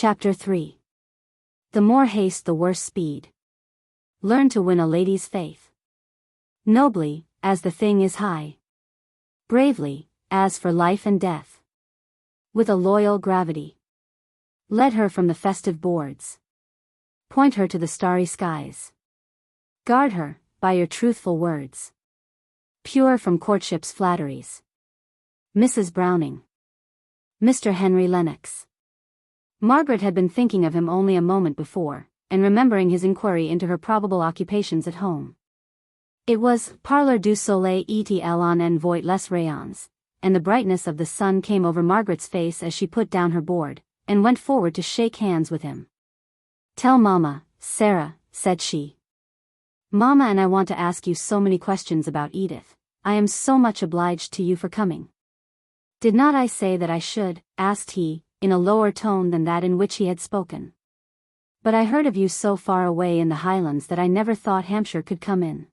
Chapter 3. The more haste the worse speed. Learn to win a lady's faith. Nobly, as the thing is high. Bravely, as for life and death. With a loyal gravity. Lead her from the festive boards. Point her to the starry skies. Guard her, by your truthful words. Pure from courtship's flatteries. Mrs. Browning. Mr. Henry Lennox. Margaret had been thinking of him only a moment before, and remembering his inquiry into her probable occupations at home. It was parlor du soleil et l'on en voit les rayons, and the brightness of the sun came over Margaret's face as she put down her board, and went forward to shake hands with him. "Tell Mama, Sarah," said she. "Mama and I want to ask you so many questions about Edith. I am so much obliged to you for coming." "Did not I say that I should?" asked he, in a lower tone than that in which he had spoken. "But I heard of you so far away in the Highlands that I never thought Hampshire could come in."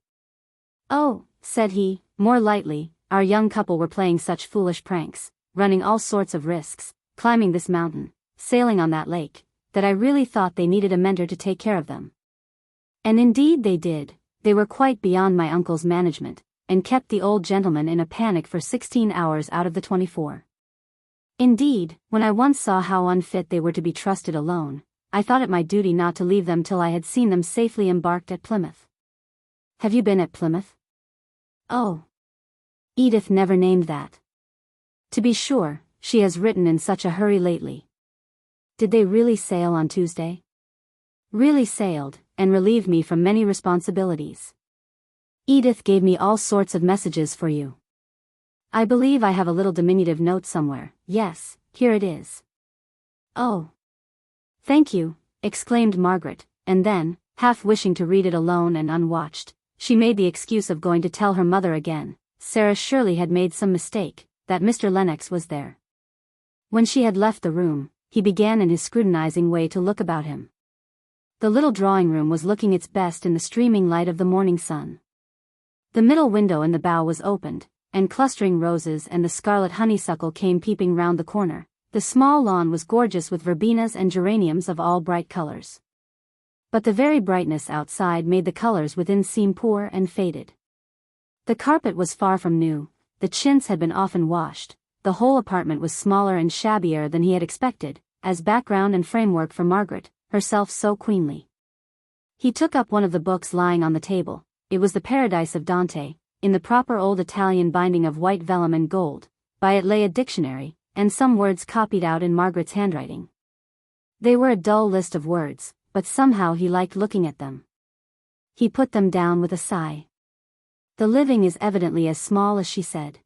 "Oh," said he, more lightly, "our young couple were playing such foolish pranks, running all sorts of risks, climbing this mountain, sailing on that lake, that I really thought they needed a mentor to take care of them. And indeed they did. They were quite beyond my uncle's management, and kept the old gentleman in a panic for 16 hours out of the 24. Indeed, when I once saw how unfit they were to be trusted alone, I thought it my duty not to leave them till I had seen them safely embarked at Plymouth." "Have you been at Plymouth?" "Oh." Edith never named that. "To be sure, she has written in such a hurry lately." "Did they really sail on Tuesday?" "Really sailed, and relieved me from many responsibilities. Edith gave me all sorts of messages for you. I believe I have a little diminutive note somewhere. Yes, here it is." "Oh. Thank you," exclaimed Margaret, and then, half wishing to read it alone and unwatched, she made the excuse of going to tell her mother again. Sarah surely had made some mistake, that Mr. Lennox was there. When she had left the room, he began in his scrutinizing way to look about him. The little drawing-room was looking its best in the streaming light of the morning sun. The middle window in the bow was opened, and clustering roses and the scarlet honeysuckle came peeping round the corner. The small lawn was gorgeous with verbenas and geraniums of all bright colors. But the very brightness outside made the colors within seem poor and faded. The carpet was far from new, the chintz had been often washed, the whole apartment was smaller and shabbier than he had expected, as background and framework for Margaret, herself so queenly. He took up one of the books lying on the table. It was the Paradise of Dante, in the proper old Italian binding of white vellum and gold. By it lay a dictionary, and some words copied out in Margaret's handwriting. They were a dull list of words, but somehow he liked looking at them. He put them down with a sigh. "The living is evidently as small as she said.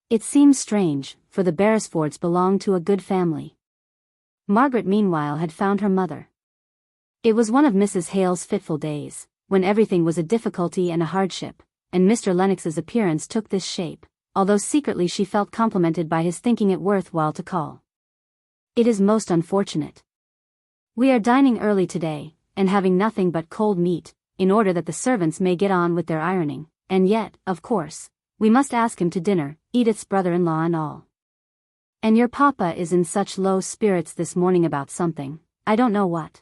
It seems strange, for the Beresfords belonged to a good family." Margaret meanwhile had found her mother. It was one of Mrs. Hale's fitful days, when everything was a difficulty and a hardship, and Mr. Lennox's appearance took this shape, although secretly she felt complimented by his thinking it worth while to call. "It is most unfortunate. We are dining early today, and having nothing but cold meat, in order that the servants may get on with their ironing, and yet, of course, we must ask him to dinner, Edith's brother-in-law and all. And your papa is in such low spirits this morning about something, I don't know what.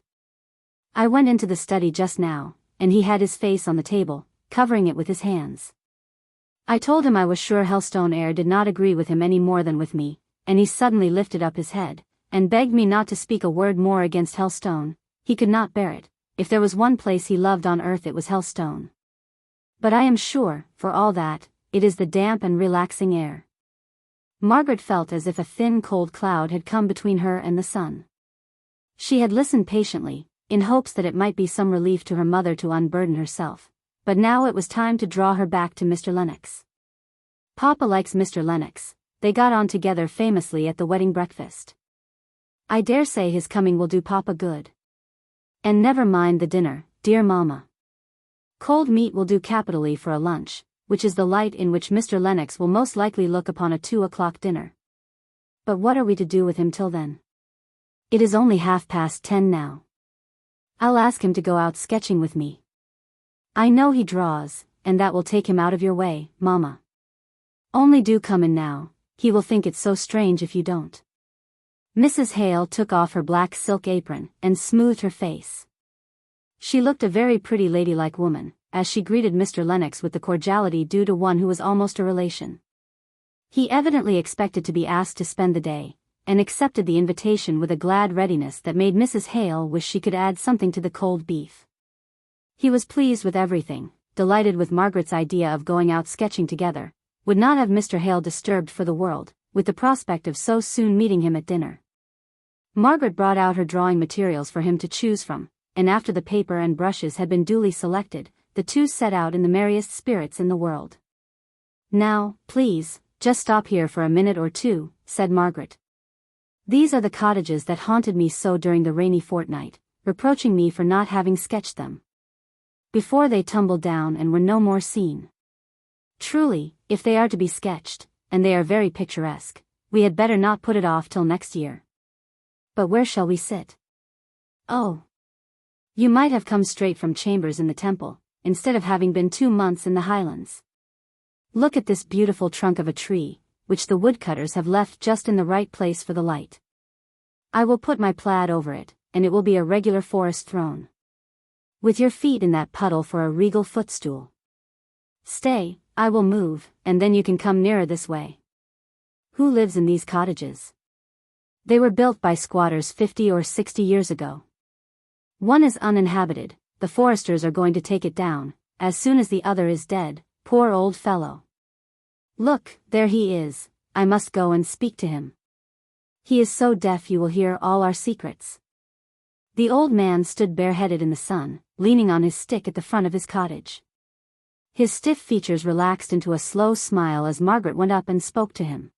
I went into the study just now, and he had his face on the table, covering it with his hands. I told him I was sure Helstone air did not agree with him any more than with me, and he suddenly lifted up his head, and begged me not to speak a word more against Helstone. He could not bear it. If there was one place he loved on earth it was Helstone. But I am sure, for all that, it is the damp and relaxing air." Margaret felt as if a thin cold cloud had come between her and the sun. She had listened patiently, in hopes that it might be some relief to her mother to unburden herself, but now it was time to draw her back to Mr. Lennox. "Papa likes Mr. Lennox. They got on together famously at the wedding breakfast. I dare say his coming will do Papa good. And never mind the dinner, dear Mamma. Cold meat will do capitally for a lunch, which is the light in which Mr. Lennox will most likely look upon a 2 o'clock dinner. But what are we to do with him till then? It is only 10:30 now. I'll ask him to go out sketching with me. I know he draws, and that will take him out of your way, Mamma. Only do come in now, he will think it so strange if you don't." Mrs. Hale took off her black silk apron and smoothed her face. She looked a very pretty ladylike woman, as she greeted Mr. Lennox with the cordiality due to one who was almost a relation. He evidently expected to be asked to spend the day, and accepted the invitation with a glad readiness that made Mrs. Hale wish she could add something to the cold beef. He was pleased with everything, delighted with Margaret's idea of going out sketching together, would not have Mr. Hale disturbed for the world, with the prospect of so soon meeting him at dinner. Margaret brought out her drawing materials for him to choose from, and after the paper and brushes had been duly selected, the two set out in the merriest spirits in the world. "Now, please, just stop here for a minute or two," said Margaret. "These are the cottages that haunted me so during the rainy fortnight, reproaching me for not having sketched them. Before they tumbled down and were no more seen. Truly, if they are to be sketched, and they are very picturesque, we had better not put it off till next year. But where shall we sit? Oh! You might have come straight from chambers in the Temple, instead of having been 2 months in the Highlands. Look at this beautiful trunk of a tree, which the woodcutters have left just in the right place for the light. I will put my plaid over it, and it will be a regular forest throne. With your feet in that puddle for a regal footstool. Stay, I will move, and then you can come nearer this way. Who lives in these cottages? They were built by squatters 50 or 60 years ago. One is uninhabited, the foresters are going to take it down, as soon as the other is dead, poor old fellow. Look, there he is, I must go and speak to him. He is so deaf you will hear all our secrets." The old man stood bareheaded in the sun, leaning on his stick at the front of his cottage. His stiff features relaxed into a slow smile as Margaret went up and spoke to him.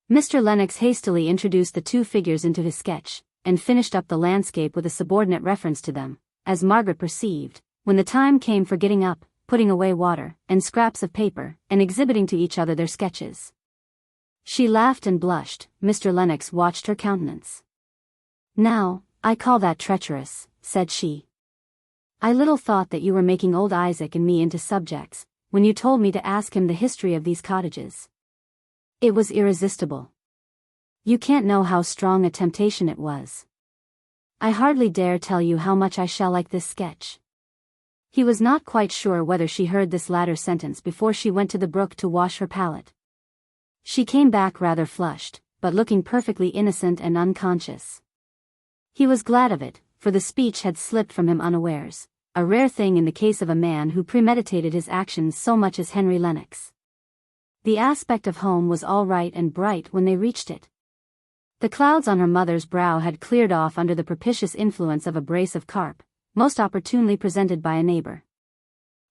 Mr. Lennox hastily introduced the two figures into his sketch, and finished up the landscape with a subordinate reference to them, as Margaret perceived, when the time came for getting up, putting away water, and scraps of paper, and exhibiting to each other their sketches. She laughed and blushed. Mr. Lennox watched her countenance. "Now, I call that treacherous," said she. "I little thought that you were making old Isaac and me into subjects, when you told me to ask him the history of these cottages. It was irresistible. You can't know how strong a temptation it was. I hardly dare tell you how much I shall like this sketch." He was not quite sure whether she heard this latter sentence before she went to the brook to wash her palette. She came back rather flushed, but looking perfectly innocent and unconscious. He was glad of it, for the speech had slipped from him unawares, a rare thing in the case of a man who premeditated his actions so much as Henry Lennox. The aspect of home was all right and bright when they reached it. The clouds on her mother's brow had cleared off under the propitious influence of a brace of carp, most opportunely presented by a neighbor.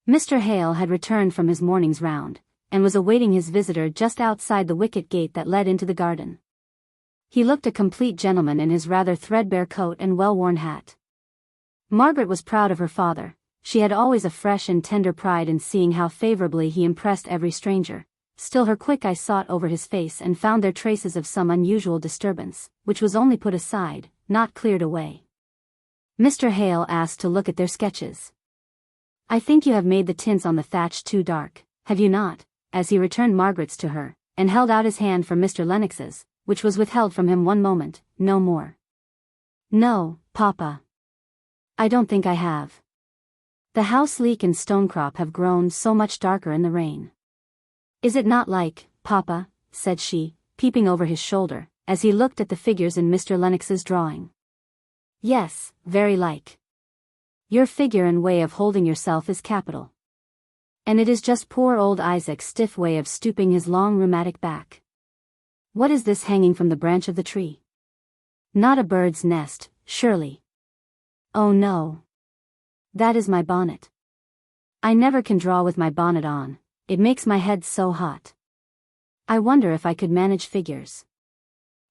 Mr. Hale had returned from his morning's round, and was awaiting his visitor just outside the wicket gate that led into the garden. He looked a complete gentleman in his rather threadbare coat and well-worn hat. Margaret was proud of her father. She had always a fresh and tender pride in seeing how favorably he impressed every stranger. Still her quick eye sought over his face and found there traces of some unusual disturbance, which was only put aside, not cleared away. Mr. Hale asked to look at their sketches. "I think you have made the tints on the thatch too dark, have you not?" as he returned Margaret's to her, and held out his hand for Mr. Lennox's, which was withheld from him one moment, no more. "No, Papa. I don't think I have. The house leek and stonecrop have grown so much darker in the rain." "Is it not like, Papa?" said she, peeping over his shoulder, as he looked at the figures in Mr. Lennox's drawing. "Yes, very like. Your figure and way of holding yourself is capital. And it is just poor old Isaac's stiff way of stooping his long rheumatic back. What is this hanging from the branch of the tree? Not a bird's nest, surely. Oh no. That is my bonnet. I never can draw with my bonnet on, it makes my head so hot. I wonder if I could manage figures.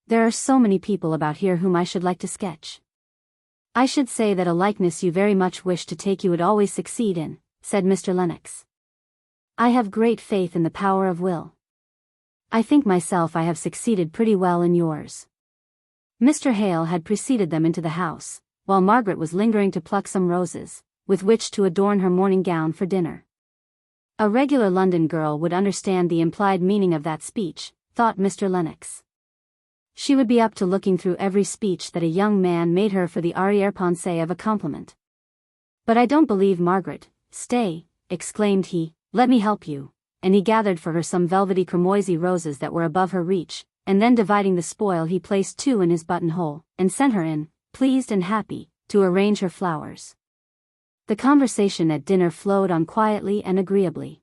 There are so many people about here whom I should like to sketch. I should say that a likeness you very much wish to take you would always succeed in," said Mr. Lennox. "I have great faith in the power of will. I think myself I have succeeded pretty well in yours." Mr. Hale had preceded them into the house, while Margaret was lingering to pluck some roses, with which to adorn her morning gown for dinner. A regular London girl would understand the implied meaning of that speech, thought Mr. Lennox. she would be up to looking through every speech that a young man made her for the arrière-pensée of a compliment. "But I don't believe Margaret." "Stay," exclaimed he, "let me help you." And he gathered for her some velvety cramoisy roses that were above her reach, and then dividing the spoil he placed 2 in his buttonhole, and sent her in, pleased and happy, to arrange her flowers. The conversation at dinner flowed on quietly and agreeably.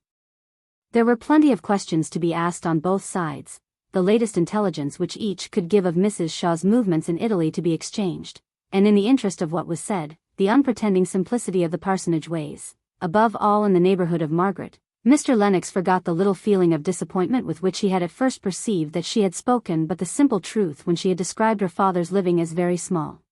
There were plenty of questions to be asked on both sides, the latest intelligence which each could give of Mrs. Shaw's movements in Italy to be exchanged, and in the interest of what was said, the unpretending simplicity of the parsonage ways, above all in the neighborhood of Margaret, Mr. Lennox forgot the little feeling of disappointment with which he had at first perceived that she had spoken but the simple truth when she had described her father's living as very small.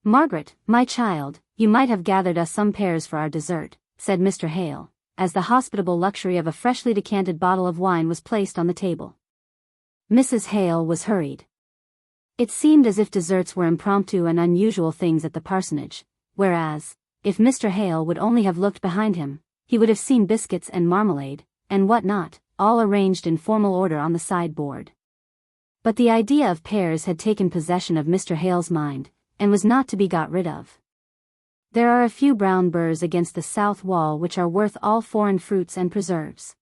"Margaret, my child, you might have gathered us some pears for our dessert," said Mr. Hale, as the hospitable luxury of a freshly decanted bottle of wine was placed on the table. Mrs. Hale was hurried. It seemed as if desserts were impromptu and unusual things at the parsonage, whereas, if Mr. Hale would only have looked behind him, he would have seen biscuits and marmalade, and what not, all arranged in formal order on the sideboard. But the idea of pears had taken possession of Mr. Hale's mind, and was not to be got rid of. "There are a few brown burrs against the south wall which are worth all foreign fruits and preserves.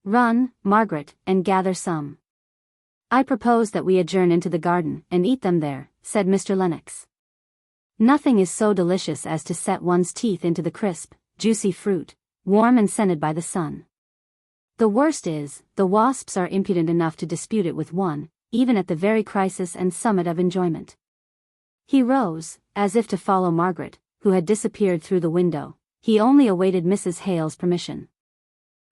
Run, Margaret, and gather some. I propose that we adjourn into the garden and eat them there," said Mr. Lennox. Nothing is so delicious as to set one's teeth into the crisp, juicy fruit, warm and scented by the sun. The worst is, the wasps are impudent enough to dispute it with one, even at the very crisis and summit of enjoyment. He rose, as if to follow Margaret, who had disappeared through the window. He only awaited Mrs. Hale's permission.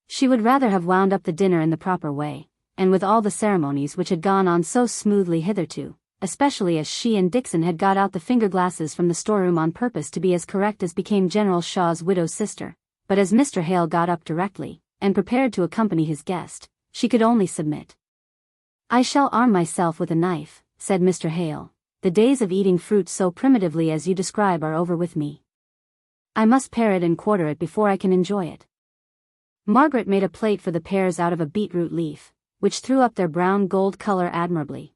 She would rather have wound up the dinner in the proper way, and with all the ceremonies which had gone on so smoothly hitherto, especially as she and Dixon had got out the finger-glasses from the storeroom on purpose to be as correct as became General Shaw's widow's sister, but as Mr. Hale got up directly, and prepared to accompany his guest, she could only submit. "I shall arm myself with a knife," said Mr. Hale. "The days of eating fruit so primitively as you describe are over with me. I must pare it and quarter it before I can enjoy it." Margaret made a plate for the pears out of a beetroot leaf, which threw up their brown gold color admirably.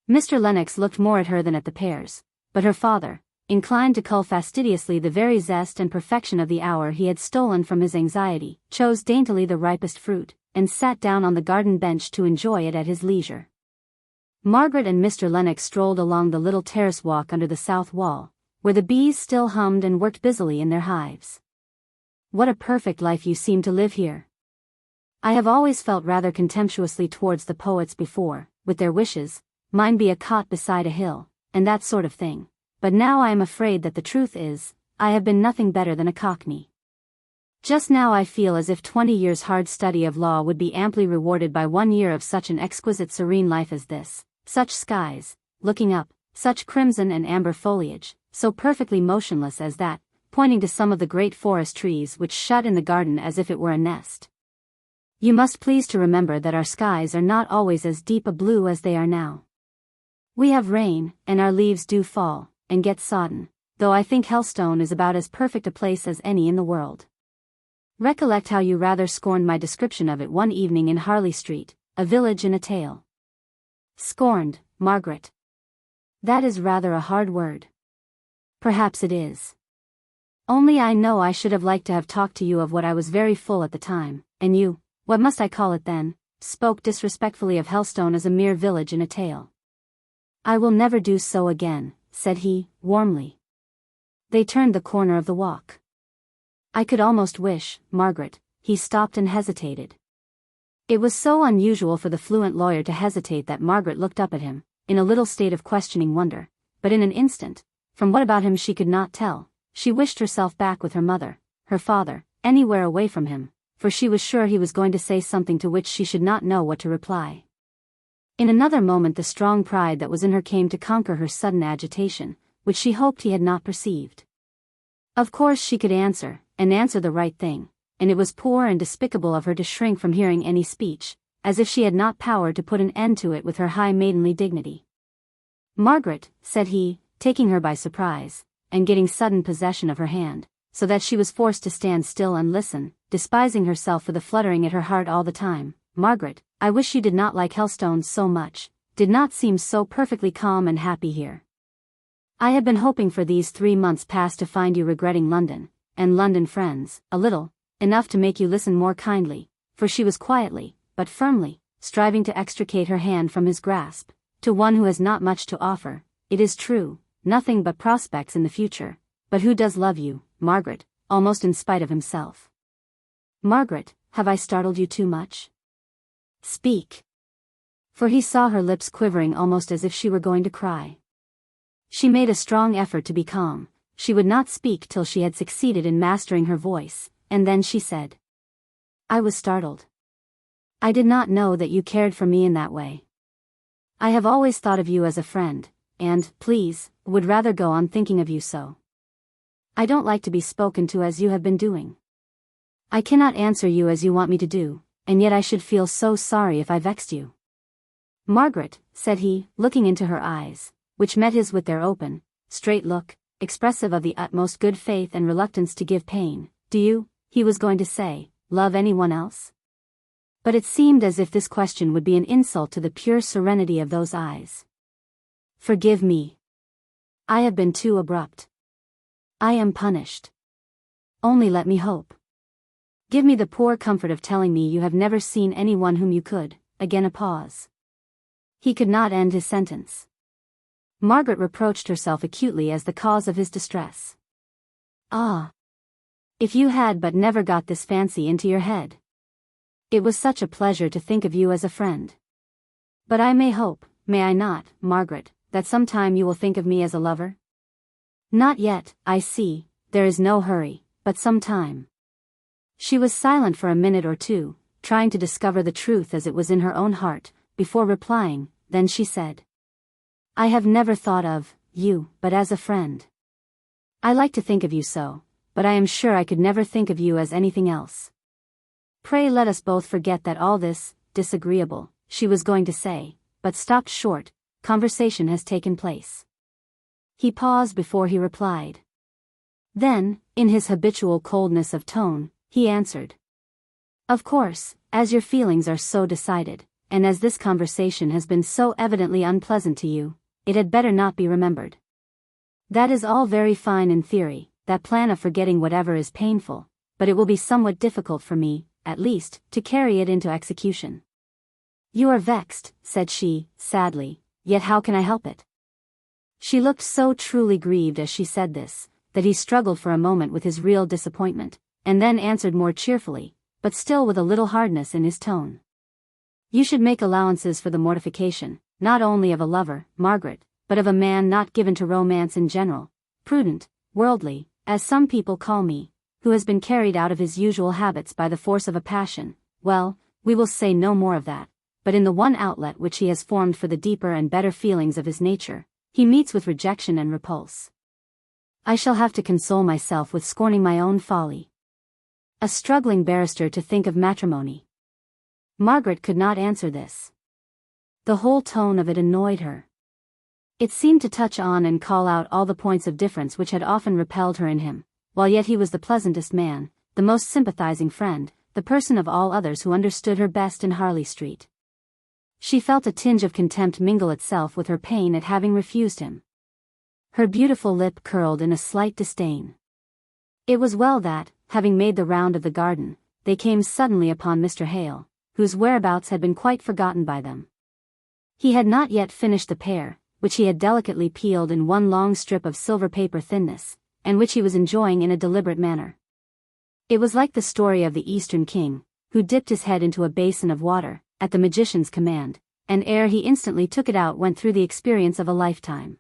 Mr. Lennox looked more at her than at the pears, but her father, inclined to cull fastidiously the very zest and perfection of the hour he had stolen from his anxiety, chose daintily the ripest fruit, and sat down on the garden bench to enjoy it at his leisure. Margaret and Mr. Lennox strolled along the little terrace walk under the south wall, where the bees still hummed and worked busily in their hives. "What a perfect life you seem to live here. I have always felt rather contemptuously towards the poets before, with their wishes, mine be a cot beside a hill, and that sort of thing, but now I am afraid that the truth is, I have been nothing better than a cockney. Just now I feel as if 20 years' hard study of law would be amply rewarded by 1 year of such an exquisite serene life as this. Such skies, looking up, such crimson and amber foliage, so perfectly motionless as that," pointing to some of the great forest trees which shut in the garden as if it were a nest. "You must please to remember that our skies are not always as deep a blue as they are now. We have rain, and our leaves do fall, and get sodden, though I think Helstone is about as perfect a place as any in the world. Recollect how you rather scorned my description of it one evening in Harley Street, a village in a tale." "Scorned, Margaret. That is rather a hard word." "Perhaps it is. Only I know I should have liked to have talked to you of what I was very full at the time, and you, what must I call it then, spoke disrespectfully of Helstone as a mere village in a tale." "I will never do so again," said he, warmly. They turned the corner of the walk. "I could almost wish, Margaret," he stopped and hesitated. It was so unusual for the fluent lawyer to hesitate that Margaret looked up at him, in a little state of questioning wonder, but in an instant, from what about him she could not tell, she wished herself back with her mother, her father, anywhere away from him, for she was sure he was going to say something to which she should not know what to reply. In another moment the strong pride that was in her came to conquer her sudden agitation, which she hoped he had not perceived. Of course she could answer, and answer the right thing, and it was poor and despicable of her to shrink from hearing any speech, as if she had not power to put an end to it with her high maidenly dignity. "Margaret," said he, taking her by surprise, and getting sudden possession of her hand, so that she was forced to stand still and listen, despising herself for the fluttering at her heart all the time. "Margaret, I wish you did not like Helstone so much, did not seem so perfectly calm and happy here. I had been hoping for these 3 months past to find you regretting London, and London friends, a little, enough to make you listen more kindly, for she was quietly, but firmly, striving to extricate her hand from his grasp, to one who has not much to offer, it is true, nothing but prospects in the future, but who does love you, Margaret, almost in spite of himself. Margaret, have I startled you too much? Speak. For he saw her lips quivering almost as if she were going to cry. She made a strong effort to be calm. She would not speak till she had succeeded in mastering her voice, and then she said, I was startled. I did not know that you cared for me in that way. I have always thought of you as a friend, and, please, would rather go on thinking of you so. I don't like to be spoken to as you have been doing. I cannot answer you as you want me to do, and yet I should feel so sorry if I vexed you. Margaret, said he, looking into her eyes, which met his with their open, straight look, expressive of the utmost good faith and reluctance to give pain, do you, he was going to say, love anyone else? But it seemed as if this question would be an insult to the pure serenity of those eyes. Forgive me. I have been too abrupt. I am punished. Only let me hope. Give me the poor comfort of telling me you have never seen anyone whom you could, again a pause. He could not end his sentence. Margaret reproached herself acutely as the cause of his distress. Ah! If you had but never got this fancy into your head. It was such a pleasure to think of you as a friend. But I may hope, may I not, Margaret, that sometime you will think of me as a lover? Not yet, I see, there is no hurry, but some time. She was silent for a minute or two, trying to discover the truth as it was in her own heart, before replying, then she said. I have never thought of you, but as a friend. I like to think of you so, but I am sure I could never think of you as anything else. Pray let us both forget that all this, disagreeable, she was going to say, but stopped short, conversation has taken place. He paused before he replied. Then, in his habitual coldness of tone, he answered. Of course, as your feelings are so decided, and as this conversation has been so evidently unpleasant to you, it had better not be remembered. That is all very fine in theory, that plan of forgetting whatever is painful, but it will be somewhat difficult for me, at least, to carry it into execution. You are vexed, said she, sadly, yet how can I help it? She looked so truly grieved as she said this, that he struggled for a moment with his real disappointment, and then answered more cheerfully, but still with a little hardness in his tone. You should make allowances for the mortification, not only of a lover, Margaret, but of a man not given to romance in general, prudent, worldly, as some people call me, who has been carried out of his usual habits by the force of a passion. Well, we will say no more of that, but in the one outlet which he has formed for the deeper and better feelings of his nature, he meets with rejection and repulse. I shall have to console myself with scorning my own folly. A struggling barrister to think of matrimony. Margaret could not answer this. The whole tone of it annoyed her. It seemed to touch on and call out all the points of difference which had often repelled her in him, while yet he was the pleasantest man, the most sympathizing friend, the person of all others who understood her best in Harley Street. She felt a tinge of contempt mingle itself with her pain at having refused him. Her beautiful lip curled in a slight disdain. It was well that, having made the round of the garden, they came suddenly upon Mr. Hale, whose whereabouts had been quite forgotten by them. He had not yet finished the pear, which he had delicately peeled in one long strip of silver paper thinness, and which he was enjoying in a deliberate manner. It was like the story of the Eastern king, who dipped his head into a basin of water, at the magician's command, and ere he instantly took it out went through the experience of a lifetime.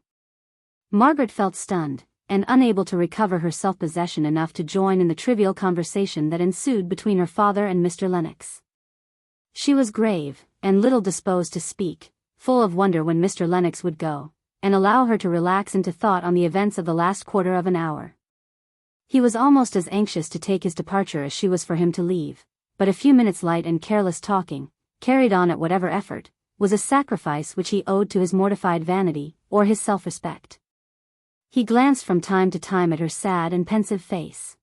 Margaret felt stunned, and unable to recover her self-possession enough to join in the trivial conversation that ensued between her father and Mr. Lennox. She was grave, and little disposed to speak, full of wonder when Mr. Lennox would go, and allow her to relax into thought on the events of the last quarter of an hour. He was almost as anxious to take his departure as she was for him to leave, but a few minutes' light and careless talking, carried on at whatever effort, was a sacrifice which he owed to his mortified vanity, or his self-respect. He glanced from time to time at her sad and pensive face.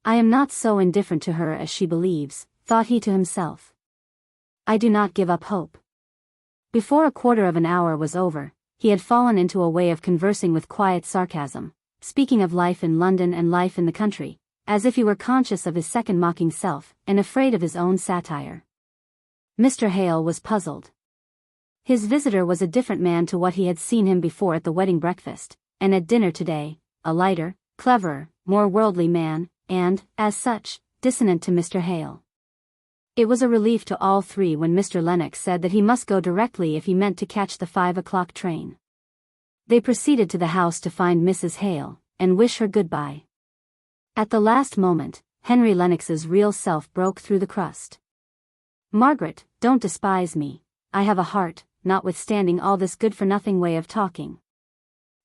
I am not so indifferent to her as she believes, thought he to himself. I do not give up hope. Before a quarter of an hour was over, he had fallen into a way of conversing with quiet sarcasm, speaking of life in London and life in the country, as if he were conscious of his second mocking self, and afraid of his own satire. Mr. Hale was puzzled. His visitor was a different man to what he had seen him before at the wedding breakfast, and at dinner today, a lighter, cleverer, more worldly man, and, as such, dissonant to Mr. Hale. It was a relief to all three when Mr. Lennox said that he must go directly if he meant to catch the 5 o'clock train. They proceeded to the house to find Mrs. Hale, and wish her goodbye. At the last moment, Henry Lennox's real self broke through the crust. "Margaret, don't despise me. I have a heart, notwithstanding all this good-for-nothing way of talking.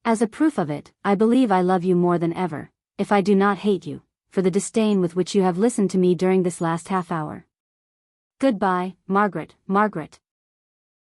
As a proof of it, I believe I love you more than ever, if I do not hate you, for the disdain with which you have listened to me during this last half hour. Goodbye, Margaret, Margaret."